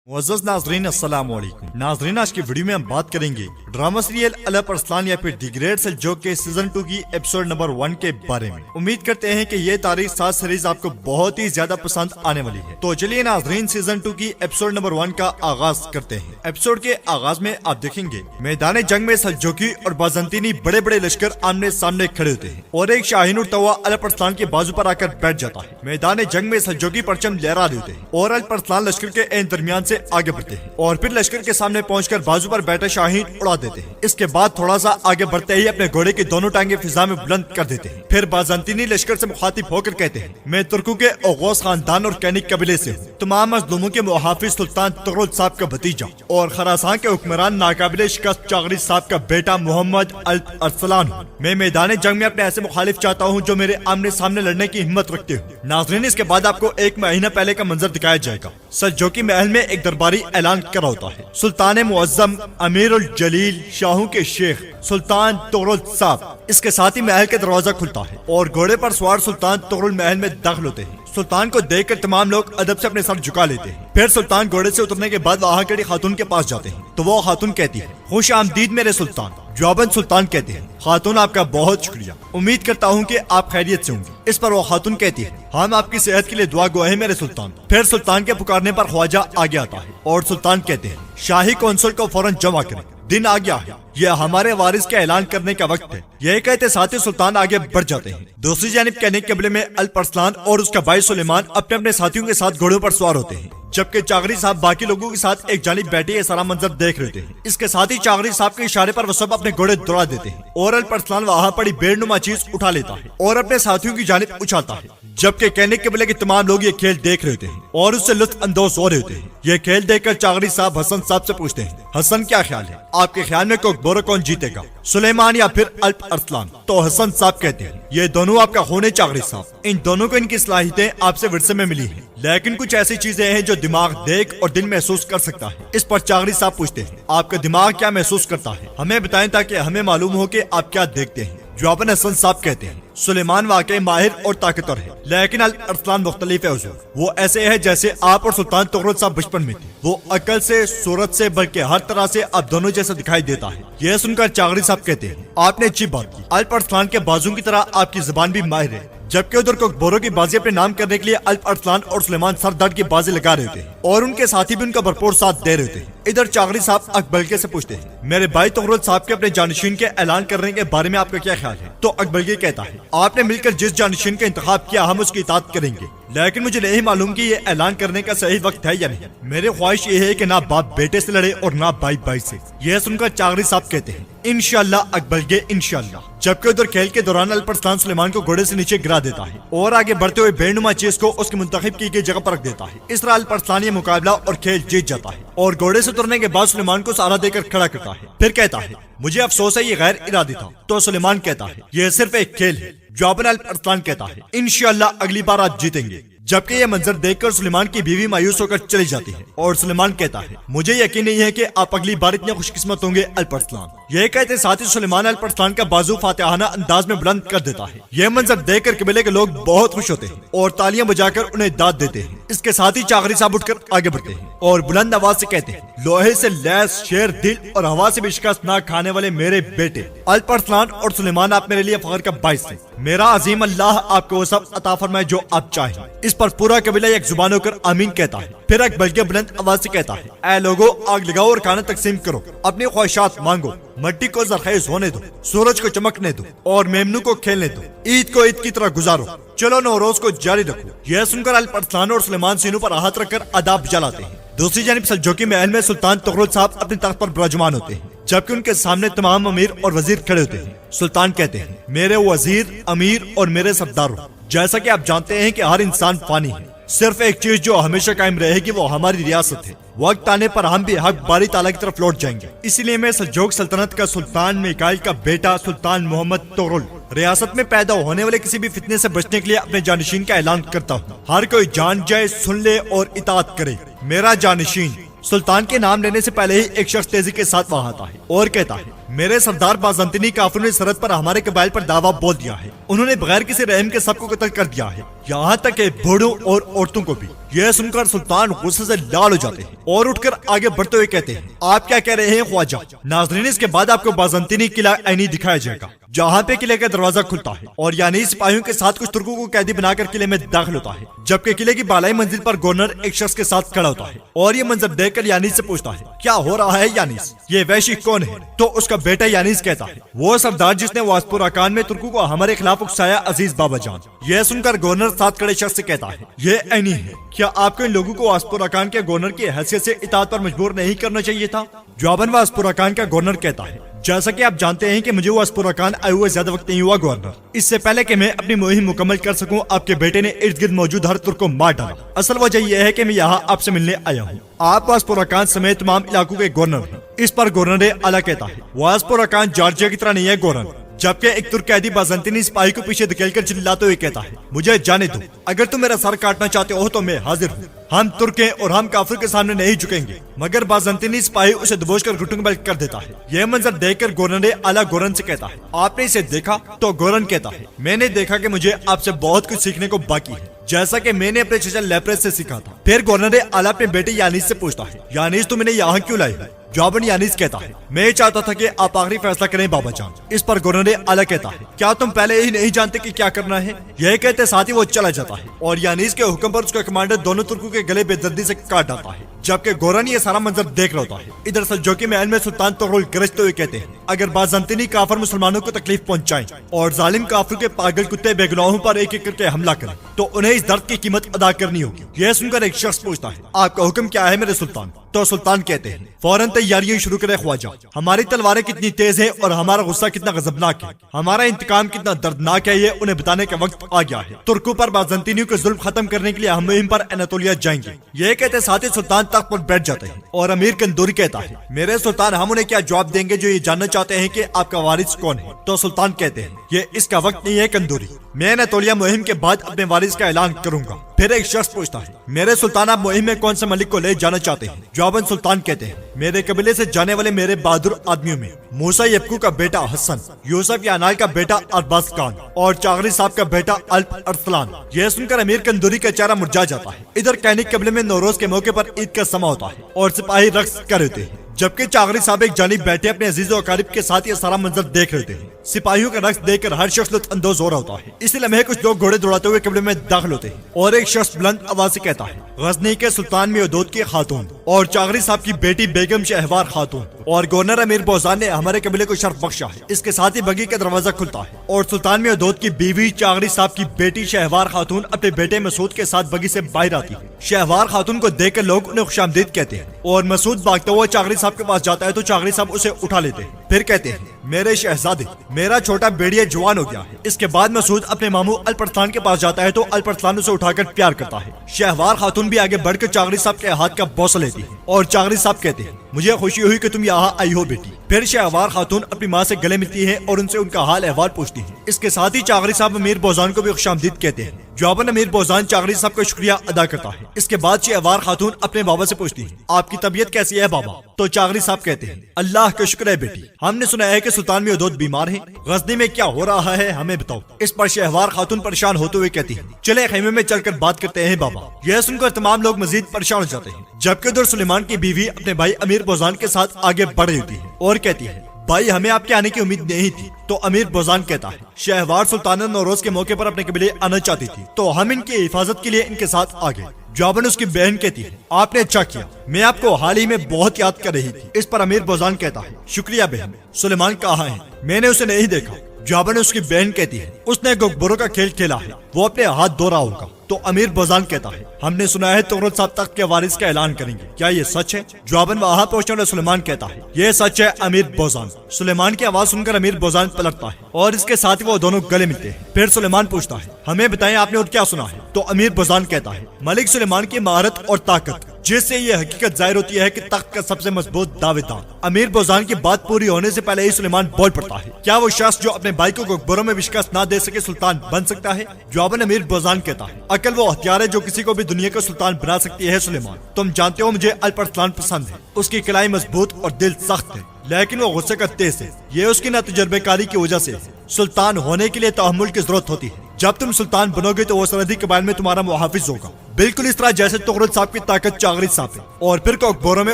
मुअज़्ज़ज़ नाज़रीन अस्सलाम वालेकुम। नाज़रीन, आज की वीडियो में हम बात करेंगे ड्रामा सीरियल अल अरसलान या फिर दी ग्रेट सेल्जूक के सीजन 2 की एपिसोड नंबर 1 के बारे में। उम्मीद करते हैं कि ये तारीख 7 सीरीज आपको बहुत ही ज्यादा पसंद आने वाली है। तो चलिए नाज़रीन, सीजन 2 की एपिसोड नंबर 1 का आगाज करते हैं। एपिसोड के आगाज में आप देखेंगे मैदान जंग में सेल्जूकी और बाज़ंतीनी बड़े बड़े लश्कर आमने सामने खड़े होते हैं और एक शाहीन उड़ता हुआ अल अरसलान के बाजू पर आकर बैठ जाता है। मैदान जंग में सेल्जूकी परचम लहरा देते हैं और अल अरसलान लश्कर के दरमियान से आगे बढ़ते हैं और फिर लश्कर के सामने पहुंचकर बाजू पर बैठे शाहीन उड़ा देते हैं। इसके बाद थोड़ा सा आगे बढ़ते ही अपने घोड़े की दोनों टांगे फिजा में बुलंद कर देते हैं। फिर बाज़ंतीनी लश्कर से मुखातिब होकर कहते हैं, मैं तुर्कों के ओगोस खानदान और कैनिक कबीले से हूँ, तमाम मजलूमों के मुहाफिज सुल्तान तुगरुल साहब का भतीजा और खरासान के हुक्मरान नाकाबिले शिकस्त चागरी साहब का बेटा मोहम्मद अल अरसलान हूँ। मैं मैदान जंग में अपने ऐसे मुखालिफ चाहता हूँ जो मेरे आमने सामने लड़ने की हिम्मत रखते हो। नाज़रीन, इसके बाद आपको एक महीना पहले का मंजर दिखाया जाएगा। सेल्जूकी महल में एक दरबारी ऐलान करा होता है। सुल्तान मुअज़्ज़म अमीरुल जलील शाहों के शेख सुल्तान तुगरुल साहब। इसके साथ ही महल का दरवाजा खुलता है और घोड़े पर सवार सुल्तान तुगरुल महल में दाखिल होते हैं। सुल्तान को देखकर तमाम लोग अदब से अपने सर झुका लेते हैं। फिर सुल्तान घोड़े से उतरने के बाद वहाँ खड़ी खातून के पास जाते हैं तो वो खातून कहती है, खुश आमदीद मेरे सुल्तान। जवाबन सुल्तान कहते हैं, खातून आपका बहुत शुक्रिया, उम्मीद करता हूँ कि आप खैरियत से होंगे। इस पर वो खातून कहती है, हम आपकी सेहत के लिए दुआ गो है मेरे सुल्तान। फिर सुल्तान के पुकारने पर ख्वाजा आगे आता है और सुल्तान कहते हैं, शाही कौंसल को फौरन जमा करें, दिन आ गया है, यह हमारे वारिस का ऐलान करने का वक्त है। यह कहते साथ ही सुल्तान आगे बढ़ जाते हैं। दूसरी जानिब कैनिक कबीले में अल अरसलान और उसका भाई सुलेमान अपने अपने साथियों के साथ घोड़ों पर सवार होते हैं, जबकि चागरी साहब बाकी लोगों के साथ एक जानिब बैठे ये सारा मंजर देख रहे थे। इसके साथ ही चागरी साहब के इशारे पर वो सब अपने घोड़े दौड़ा देते हैं और अल अरसलान वहाँ पड़ी बेड़नुमा चीज उठा लेता है और अपने साथियों की जानिब उछालता है, जबकि कैनिक कबीले के तमाम लोग ये खेल देख रहे थे और उससे लुत्फ अंदोज हो रहे थे। ये खेल देखकर चागरी साहब हसन साहब से पूछते हैं, हसन क्या ख्याल है, आपके ख्याल में कोकबोरो कौन जीतेगा, सुलेमान या फिर अल अरसलान? तो हसन साहब कहते हैं, ये दोनों आपका खून है चागरी साहब, इन दोनों को इनकी सलाहियतें आपसे विरसे में मिली हैं, लेकिन कुछ ऐसी चीजें हैं जो दिमाग देख और दिल महसूस कर सकता है। इस पर चागरी साहब पूछते हैं, आपका दिमाग क्या महसूस करता है, हमें बताएं ताकि हमें मालूम हो कि आप क्या देखते हैं। जवाबन हसन साहब कहते हैं, सुलेमान वाकई माहिर और ताकतवर है, लेकिन अल अरसलान मुख्तलिफ है हुजूर। वो ऐसे है जैसे आप और सुल्तान तुगरुल साहब बचपन में थे। वो अकल से, सूरत से, बल्कि हर तरह से आप दोनों जैसा दिखाई देता है। यह सुनकर चागरी साहब कहते हैं, आपने अच्छी बात की, अल अरसलान के बाजू की तरह आपकी जुबान भी माहिर है। जबकि उधर कोकबोरो की बाजी अपने नाम करने के लिए अल अरसलान और सुलेमान सर दर्द की बाजी लगा रहे थे और उनके साथी भी उनका भरपूर साथ दे रहे थे। इधर चागरी साहब अकबलगे से पूछते हैं, मेरे भाई तुगरुल साहब के अपने जानशीन के ऐलान करने के बारे में आपका क्या ख्याल है? तो अकबलगे कहता है, आपने मिलकर जिस जानशीन का इंतखाब किया हम उसकी इताअत करेंगे, लेकिन मुझे नहीं मालूम कि ये ऐलान करने का सही वक्त है या नहीं। मेरी ख्वाहिश ये है कि ना बाप बेटे से लड़े और ना भाई भाई से। यह सुनकर चागरी साहब कहते हैं, इंशाअल्लाह अकबलगे इंशाअल्लाह। जबकि उधर खेल के दौरान अल अरसलान सुलेमान को घोड़े से नीचे गिरा देता है और आगे बढ़ते हुए बेनुमा चीज को उसके मुंतखब की गई जगह पर रख देता है। इस तरह अल अरसलान ये मुकाबला और खेल जीत जाता है और घोड़े से उतरने के बाद सुलेमान को सहारा देकर खड़ा करता है। फिर कहता है, मुझे अफसोस है ये गैर इरादी था। तो सुलेमान कहता है, यह सिर्फ एक खेल है। जवाबन अल अरसलान कहता है, इंशाअल्लाह अगली बार आप जीतेंगे। जबकि यह मंजर देखकर सुलेमान की बीवी मायूस होकर चली जाती है और सुलेमान कहता है, मुझे यकीन नहीं है कि आप अगली बार इतने खुशकिस्मत होंगे अल अरसलान। यह कहते साथ ही सुलेमान अल अरसलान का बाजू फातिहाना अंदाज में बुलंद कर देता है। यह मंजर देखकर कबीले के लोग बहुत खुश होते हैं और तालियां बजाकर उन्हें दाद देते हैं। इसके साथ ही चागरी साहब उठकर आगे बढ़ते हैं और बुलंद आवाज से कहते हैं, लोहे से लैस शेर दिल और हवा से भी शिकस्त ना खाने वाले मेरे बेटे अल अरसलान और सुलेमान, आप मेरे लिए फख्र का बाइस है। मेरा अजीम अल्लाह आपको वो सब अता फरमाए जो आप चाहें। इस पर पूरा कबीला एक जुबान होकर आमीन कहता है। फिर अकबलगे बुलंद आवाज से कहता है, ऐ लोगो, आग लगाओ और खाना तकसीम करो, अपनी ख्वाहिशात मांगो, मट्टी को जरखेज होने दो, सूरज को चमकने दो और मेमनू को खेलने दो, ईद को ईद की तरह गुजारो, चलो नौरोज को जारी रखो। यह सुनकर अल अरसलान और सुलेमान सीनों पर हाथ रखकर आदाब जलाते हैं। दूसरी जानिब सेल्जूकी महल में सुल्तान तुगरुल साहब अपने तख्त पर विराजमान होते हैं, जबकि उनके सामने तमाम अमीर और वजीर खड़े होते हैं। सुल्तान कहते हैं, मेरे वजीर, अमीर और मेरे सरदारों, जैसा कि आप जानते हैं कि हर इंसान फानी है, सिर्फ एक चीज जो हमेशा कायम रहेगी वो हमारी रियासत है। वक्त आने पर हम भी हक बारी ताला की तरफ लौट जाएंगे। इसीलिए मैं सेल्जूक सल्तनत का सुल्तान मिकाइल का बेटा सुल्तान मोहम्मद तुगरुल रियासत में पैदा होने वाले किसी भी फितने से बचने के लिए अपने जानशीन का ऐलान करता हूँ। हर कोई जान जाए, सुन ले और इताअत करे। मेरा जानशीन। सुल्तान के नाम लेने से पहले ही एक शख्स तेजी के साथ वहाँ आता है और कहता है, میرے سردار بازنطینی کافروں نے سرحد پر ہمارے قبائل پر دعویٰ بول دیا ہے. انہوں نے بغیر کسی رحم کے سب کو قتل کر دیا ہے, یہاں تک کہ بوڑھوں اور عورتوں کو بھی. یہ سن کر سلطان غصے سے لال ہو جاتے ہیں اور اٹھ کر آگے بڑھتے ہوئے کہتے ہیں, آپ کیا کہہ رہے ہیں خواجہ؟ ناظرین, اس کے بعد آپ کو بازنطینی قلعہ عینی دکھایا جائے گا, جہاں پہ قلعے کا دروازہ کھلتا ہے اور یعنی سپاہیوں کے ساتھ کچھ ترکوں کو قیدی بنا کر قلعے میں داخل ہوتا ہے, جبکہ قلعے کی بالائی منزل پر گورنر ایک شخص کے ساتھ کھڑا ہوتا ہے اور یہ منظر دیکھ کر یانیس سے پوچھتا ہے, کیا ہو رہا ہے یانیس؟ یہ وحشی کون ہے؟ تو اس کا بیٹا یانیس کہتا ہے, وہ سردار جس نے واسپور اکان میں ترکوں کو ہمارے خلاف اکسایا, عزیز بابا جان. یہ سن کر گورنر ساتھ کھڑے شخص سے کہتا ہے, یہ عینی ہے. کیا آپ کو ان لوگوں کو واسپور اکان کے گورنر کی حیثیت سے اطاعت پر مجبور نہیں کرنا چاہیے تھا؟ جواباً واسپور اکان کا گورنر کہتا ہے, جیسا کہ آپ جانتے ہیں کہ مجھے واسپور اکان آئے ہوئے زیادہ وقت نہیں ہوا گورنر. اس سے پہلے کہ میں اپنی مہم مکمل کر سکوں, آپ کے بیٹے نے ارد گرد موجود ہر ترک کو مار ڈالا. اصل وجہ یہ ہے کہ میں یہاں آپ سے ملنے آیا ہوں. آپ واسپور اکان سمیت تمام علاقوں کے گورنر ہیں. اس پر گورنر اعلیٰ کہتا ہے, واسپور اکان جارجیا کی طرح نہیں ہے گورنر. جبکہ ایک ترک قیدی بازنطینی سپاہی کو پیچھے دھکیل کر چلاتے ہوئے کہتا ہے, مجھے جانے دو, اگر تم میرا سر کاٹنا چاہتے ہو تو میں حاضر ہوں. ہم ترک ہیں اور ہم کافر کے سامنے نہیں جھکیں گے. مگر بازنطینی سپاہی اسے دبوچ کر گھٹنوں بل کر دیتا ہے. یہ منظر دیکھ کر گورنر اعلیٰ گورن سے کہتا ہے, آپ نے اسے دیکھا؟ تو گورن کہتا ہے, میں نے دیکھا کہ مجھے آپ سے بہت کچھ سیکھنے کو باقی ہے, جیسا کہ میں نے اپنے چچا لیپرس سے سیکھا تھا. پھر گورنر اعلیٰ اپنے بیٹے یانیس سے پوچھتا ہے, یانیس تم انہیں یہاں کیوں لائے؟ جواباً یانیس کہتا ہے, میں چاہتا تھا کہ آپ آخری فیصلہ کریں بابا جان. اس پر گورنر اعلیٰ کہتا ہے, کیا تم پہلے ہی نہیں جانتے کہ کیا کرنا ہے؟ یہ کہتے ساتھ ہی وہ چلا جاتا ہے اور یانیس کے حکم پر اس کا کمانڈر دونوں ترکوں کے گلے بے دردی سے کاٹ ڈالتا ہے. جبکہ گورن یہ سارا منظر دیکھ رہا ہوتا ہے. ادھر سلجوقی محل میں سلطان تغرل گرجتے ہوئے کہتے ہیں, اگر بازنطینی کافر مسلمانوں کو تکلیف پہنچائیں اور ظالم کافر کے پاگل کتے بے گناہوں پر ایک ایک کر کے حملہ کریں تو انہیں اس درد کی قیمت ادا کرنی ہوگی. یہ سن کر ایک شخص پوچھتا ہے, آپ کا حکم کیا ہے میرے سلطان؟ تو سلطان کہتے ہیں, فوراً تیاریاں شروع کرے خواجہ. ہماری تلواریں کتنی تیز ہیں اور ہمارا غصہ کتنا غضبناک ہے, ہمارا انتقام کتنا دردناک ہے, یہ انہیں بتانے کا وقت آ گیا ہے. ترکوں پر بازنطینیوں کے ظلم ختم کرنے کے لیے ہم مہم پر اناتولیا جائیں گے. یہ کہتے ساتھ ہی سلطان تخت پر بیٹھ جاتے ہیں اور امیر کندوری کہتا ہے, میرے سلطان ہم انہیں کیا جواب دیں گے جو یہ جاننا چاہتے ہیں کہ آپ کا وارث کون ہے؟ تو سلطان کہتے ہیں, یہ اس کا وقت نہیں ہے کندوری, میں اناتولیا مہم کے بعد اپنے وارث کا اعلان کروں گا. پھر ایک شخص پوچھتا ہے, میرے سلطان آپ مہم میں کون سے ملک کو لے جانا چاہتے ہیں؟ جواباً سلطان کہتے ہیں, میرے قبیلے سے جانے والے میرے بہادر آدمیوں میں موسیٰ یبکو کا بیٹا حسن, یوسف یانال کا بیٹا ارباز خان اور چاغری صاحب کا بیٹا الپ ارسلان. یہ سن کر امیر کندوری کا چہرہ مرجھا جاتا ہے. ادھر کینک قبیلے میں نوروز کے موقع پر عید کا سما ہوتا ہے اور سپاہی رقص کر رہے ہیں, جبکہ چاغری صاحب ایک جانب بیٹھے اپنے عزیز و اقارب کے ساتھ یہ سارا منظر دیکھ رہے ہیں. سپاہیوں کا رقص دیکھ کر ہر شخص لطف اندوز ہو رہا ہوتا ہے. اسی لمحے کچھ لوگ گھوڑے دوڑاتے ہوئے قبیلے میں داخل ہوتے ہیں اور ایک شخص بلند آواز سے کہتا ہے, غزنی کے سلطان میودود کی خاتون اور چاغری صاحب کی بیٹی بیگم شہوار خاتون اور گورنر امیر بوزان نے ہمارے قبیلے کو شرف بخشا ہے. اس کے ساتھ ہی بگی کا دروازہ کھلتا ہے اور سلطان میودود کی بیوی چاغری صاحب کی بیٹی شہوار خاتون اپنے بیٹے مسعود کے ساتھ بگی سے باہر آتی ہے. شہوار خاتون کو دیکھ کر لوگ انہیں خوشامدید کہتے ہیں اور مسعود بھاگتا ہوا چاغری صاحب کے پاس جاتا ہے تو چاغری صاحب اسے اٹھا لیتے ہیں. پھر کہتے ہیں, میرے شہزادے, میرا چھوٹا بیڑیا جوان ہو گیا ہے. اس کے بعد مسعود اپنے ماموں الپرسلان کے پاس جاتا ہے تو الپرسلان اسے اٹھا کر پیار کرتا ہے. شہوار خاتون بھی آگے بڑھ کر چاغری صاحب کے ہاتھ کا بوسہ لیتی ہے اور چاغری صاحب کہتے ہیں, مجھے خوشی ہوئی کہ تم یہاں آئی ہو بیٹی. پھر شہوار خاتون اپنی ماں سے گلے ملتی ہے اور ان سے ان کا حال احوال پوچھتی ہے. اس کے ساتھ ہی چاغری صاحب امیر بوزان کو بھی خوشامدید کہتے ہیں. جواباً امیر بوزان چاغری صاحب کا شکریہ ادا کرتا ہے. اس کے بعد شہوار خاتون اپنے بابا سے پوچھتی ہے, آپ کی طبیعت کیسی ہے بابا؟ تو چاغری صاحب کہتے ہیں, اللہ کا شکر ہے بیٹی, ہم نے سنا ہے کہ سلطان میودود بیمار ہیں, غزنی میں کیا ہو رہا ہے ہمیں بتاؤ. اس پر شہوار خاتون پریشان ہوتے ہوئے کہتی ہے, چلے خیمے میں چل کر بات کرتے ہیں بابا. یہ سن کر تمام لوگ مزید پریشان ہو جاتے ہیں, جبکہ ادھر سلیمان کی بیوی اپنے بھائی امیر بوزان کے ساتھ آگے بڑھ رہی ہوتی ہے اور کہتی ہے, بھائی ہمیں آپ کے آنے کی امید نہیں تھی. تو امیر بوزان کہتا ہے, شہوار سلطانہ نوروز کے موقع پر اپنے قبیلے آنا چاہتی تھی تو ہم ان کی حفاظت کے لیے ان کے ساتھ آ گئے. جواباً اس کی بہن کہتی ہے, آپ نے اچھا کیا, میں آپ کو حال ہی میں بہت یاد کر رہی تھی. اس پر امیر بوزان کہتا ہے, شکریہ بہن, سلیمان کہاں ہے؟ میں نے اسے نہیں دیکھا. جواباً اس کی بہن کہتی ہے, اس نے گوگبروں کا کھیل کھیلا ہے, وہ اپنے ہاتھ دھو رہا ہوگا. تو امیر بوزان کہتا ہے, ہم نے سنا ہے تغرل صاحب تخت کے وارث کا اعلان کریں گے, کیا یہ سچ ہے؟ جواباً وہاں پہنچنے والا سلیمان کہتا ہے, یہ سچ ہے امیر بوزان. سلیمان کی آواز سن کر امیر بوزان پلٹتا ہے اور اس کے ساتھ وہ دونوں گلے ملتے ہیں. پھر سلیمان پوچھتا ہے, ہمیں بتائیں آپ نے اور کیا سنا ہے؟ تو امیر بوزان کہتا ہے, ملک سلیمان کی مہارت اور طاقت, جس سے یہ حقیقت ظاہر ہوتی ہے کہ تخت کا سب سے مضبوط دعوے دار. امیر بوزان کی بات پوری ہونے سے پہلے ہی سلیمان بول پڑتا ہے, کیا وہ شخص جو اپنے بھائی کو گوگبروں میں شکست نہ دے سکے سلطان بن سکتا ہے؟ جواباً امیر بوزان کہتا ہے, عقل وہ ہتھیار ہے جو کسی کو بھی دنیا کا سلطان بنا سکتی ہے سلیمان. تم جانتے ہو مجھے الپرسلان پسند ہے, اس کی کلائی مضبوط اور دل سخت ہے, लेकिन वो गुस्से का तेज है। ये उसकी ना तजर्बेकारी की वजह से है। सुल्तान होने के लिए तहम्मुल की जरूरत होती है। जब तुम सुल्तान बनोगे तो वो सरहदी कबाइल में तुम्हारा मुहाफिज होगा, बिल्कुल इस तरह जैसे तुगरुल साहब की ताकत चागरी साहब है। और फिर कोकबोरो में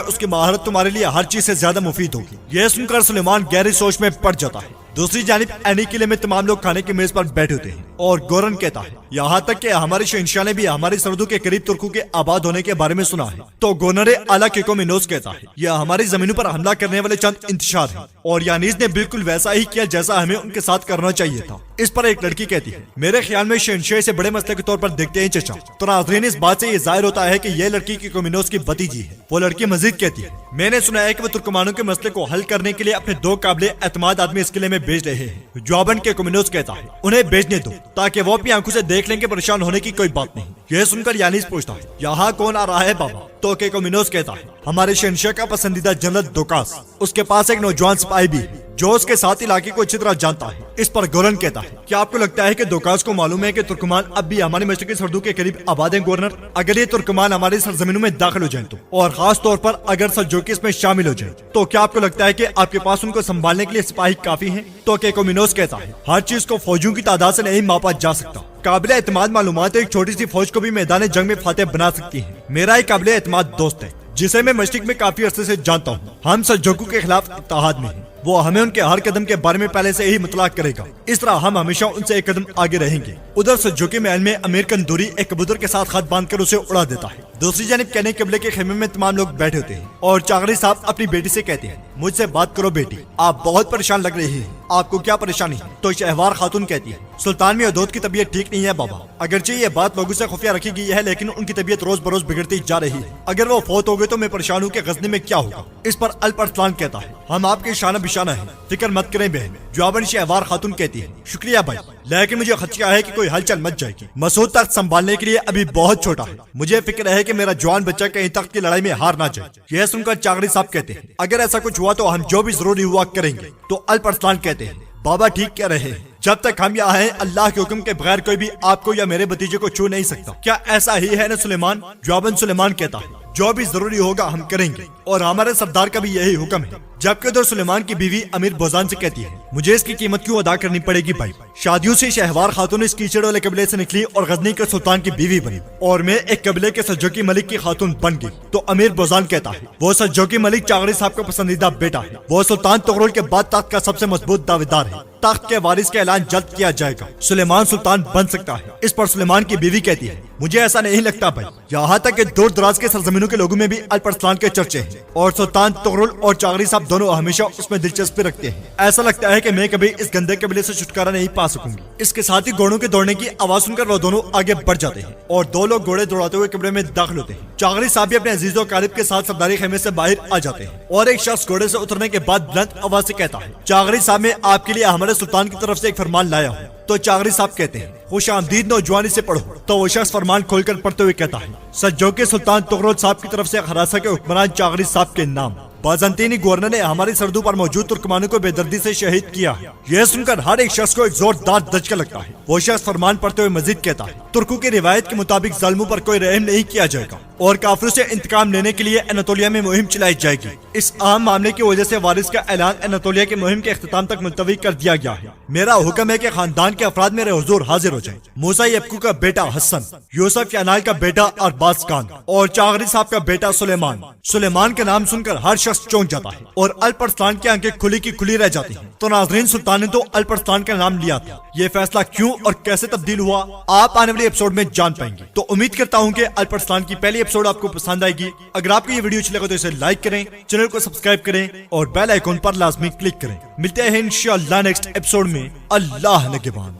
उसकी महारत तुम्हारे लिए हर चीज से ज्यादा मुफीद होगी। ये सुनकर सुलेमान गहरी सोच में पड़ जाता है। दूसरी जानिब एनी किले में तमाम लोग खाने की मेज पर बैठे होते हैं और गोरन कहता है, यहाँ तक कि हमारे शहंशाह ने भी हमारी सरहदों के करीब तुर्कों के आबाद होने के बारे में सुना है। तो गोनरे आला केकोमिनोस कहता है, यह हमारी जमीनों पर हमला करने वाले चंद इंतशार हैं और यानीज ने बिल्कुल वैसा ही किया जैसा हमें उनके साथ करना चाहिए था। इस पर एक लड़की कहती है, मेरे ख्याल में शहंशाह से बड़े मसले के तौर पर देखते हैं चचा। तो नाज़रीन, इस बात से ये जाहिर होता है कि यह लड़की केकोमिनोस की भतीजी है। वो लड़की मजीद कहती है, मैंने सुना है कि वो तुर्कमानों के मसले को हल करने के लिए अपने 2 काबिले एतमाद आदमी इस किले में भेज रहे हैं। जवाबन केकोमिनोस कहता है, उन्हें भेजने दो ताकि वो अपनी आंखों से देख लें कि परेशान होने की कोई बात नहीं। यह सुनकर यानीस पूछता है, यहाँ कौन आ रहा है बाबा? तो केकोमिनोस कहता है, हमारे शहंशाह का पसंदीदा जनरल दोकास। उसके पास एक नौजवान सिपाही भी है जो उसके साथ इलाके को अच्छी तरह जानता है। इस पर गोरन कहता है, क्या आपको लगता है कि दोकास को मालूम है कि तुर्कमान अब भी हमारी मशरकी सरहदों के करीब आबाद हैं गवर्नर? अगर ये तुर्कमान हमारी सरजमीनों में दाखिल हो जाएं तो, और खास तौर पर अगर सल्जूकी इसमें शामिल हो जाएं, तो क्या आपको लगता है कि आपके पास उनको संभालने के लिए सिपाही काफी हैं? तो केकोमिनोस कहता है, हर चीज को फौजियों की तादाद से नहीं मापा जा सकता। काबिल एतमाद मालूमात एक छोटी सी फौज को भी मैदान जंग में फातेह बना सकती है। मेरा एक काबिल एतमाद दोस्त है जिसे मैं मशरिक में काफी अरसे से जानता हूँ। हम सल्जूकों के खिलाफ इत्तेहाद में हैं। वो हमें उनके हर कदम के बारे में पहले से ही मुतला करेगा। इस तरह हम हमेशा उनसे एक कदम आगे रहेंगे। उधर सल्जूकी महल में अमीर कंदूरी एक कबूतर के साथ खत बांधकर उसे उड़ा देता है। दूसरी जानिब कहने कबीले के खेमे में तमाम लोग बैठे होते हैं और चागरी साहब अपनी बेटी से कहते हैं, मुझसे बात करो बेटी, आप बहुत परेशान लग रही है, आपको क्या परेशानी है? तो शहवार खातून कहती है, सुल्तान मियादोद की तबीयत ठीक नहीं है बाबा। अगरचे ये बात लोगों से खुफिया रखी गई है, लेकिन उनकी तबीयत रोज बरोज बिगड़ती जा रही है। अगर वो फौत हो गए तो मैं परेशान हूँ कि गजनी में क्या होगा। इस पर अल्प अरसलान कहता है, हम आपके शाना बिशाना है, फिक्र मत करें बहन। जवाबन शहवार खातून कहती है, शुक्रिया भाई, लेकिन मुझे खदशा है कि कोई हलचल मच जाएगी। मसूद तख्त संभालने के लिए अभी बहुत छोटा है। मुझे फिक्र है कि मेरा जवान बच्चा कहीं तख्त की लड़ाई में हार ना जाए। यह सुनकर चागरी साहब कहते हैं, अगर ऐसा कुछ हुआ तो हम जो भी जरूरी हुआ करेंगे। तो अल्प अरसलान कहते हैं, बाबा ठीक कह रहे हैं, जब तक हम यहाँ हैं अल्लाह के हुक्म के बगैर कोई भी आपको या मेरे भतीजे को छू नहीं सकता। क्या ऐसा ही है न सुलेमान? जवाबन सुलेमान कहता है, जो भी जरूरी होगा हम करेंगे और हमारे सरदार का भी यही हुक्म है। जबकि उधर सुलेमान की बीवी अमीर बोजान से कहती है, मुझे इसकी कीमत क्यों अदा करनी पड़ेगी भाई? शादियों से शहवार खातून इस कीचड़ वाले कबीले से निकली और गजनी के सुल्तान की बीवी बनी और मैं एक कबीले के सल्जूकी मलिक की खातून बन गई। तो अमीर बोजान कहता है, वो सल्जूकी मलिक चागरी साहब का पसंदीदा बेटा है। वो सुल्तान तुगरुल के बाद तख्त का सबसे मजबूत दावेदार है। तख्त के वारिस का ऐलान जल्द किया जाएगा। सुलेमान सुल्तान बन सकता है। इस पर सुलेमान की बीवी कहती है, मुझे ऐसा नहीं लगता भाई। यहाँ तक कि दूर दराज के सरजमीनों के लोगों में भी अल्प अरसलान के चर्चे हैं और सुल्तान तुगरुल और चागरी साहब दोनों हमेशा उसमें दिलचस्पी रखते हैं। ऐसा लगता है कि मैं कभी इस गंदे कबीले से छुटकारा नहीं पा सकूंगी। इसके साथ ही घोड़ों के दौड़ने की आवाज सुनकर वो दोनों आगे बढ़ जाते हैं और 2 लोग घोड़े दौड़ाते हुए कमरे में दाखिल होते हैं। चागरी साहब भी अपने अजीजों कालिब के साथ सरदारी खेमे से बाहर आ जाते हैं और एक शख्स घोड़े से उतरने के बाद बुलंद आवाज से कहता है, चागरी साहब, मैं आपके लिए हमारे सुल्तान की तरफ से एक फरमान लाया हूँ। तो चागरी साहब कहते हैं, खुश आमदीद नौजवानी से पढ़ो। तो वो शख्स फरमान खोलकर पढ़ते हुए कहता है, सल्जूकी सुल्तान तुगरुल साहब की तरफ से हरासा के हुक्मरान चागरी साहब के नाम बाज़ंतीनी गवर्नर ने हमारी सरहदों पर मौजूद तुर्कमानों को बेदर्दी से शहीद किया है। यह सुनकर हर एक शख्स को एक जोरदार धचका लगता है। वो शख्स फरमान पढ़ते हुए मजीद कहता है, तुर्कों की रिवायत के मुताबिक जालिमों पर कोई रहम नहीं किया जाएगा और काफिरों से इंतकाम लेने के लिए एनातोलिया में मुहिम चलाई जाएगी। इस अहम मामले की वजह से वारिस का ऐलान एनातोलिया की मुहिम के इख्तिताम तक मुलतवी कर दिया गया है। मेरा हुक्म है कि खानदान के अफराद मेरे हुजूर हाजिर हो जाएं। मूसा यबकू का बेटा हसन, यूसुफ यानाल का बेटा अरबाज खान और चागरी साहब का बेटा सुलेमान। सुलेमान का नाम सुनकर हर शख्स चौंक जाता है और अल्प अरसलान की आंखें खुली की खुली रह जाती हैं। तो नाज़रीन, सुल्तान ने तो अल्प अरसलान का नाम लिया था। ये फैसला क्यों और कैसे तब्दील हुआ, आप आने वाले एपिसोड में जान पाएंगे। तो उम्मीद करता हूँ कि अल्प अरसलान की पहली एपिसोड आपको पसंद आएगी। अगर आपको ये वीडियो अच्छी लगे तो इसे लाइक करें, चैनल को सब्सक्राइब करें और बेल आइकॉन पर लाजमी क्लिक करें। मिलते हैं इंशाअल्लाह नेक्स्ट एपिसोड में। अल्लाह निगहबान।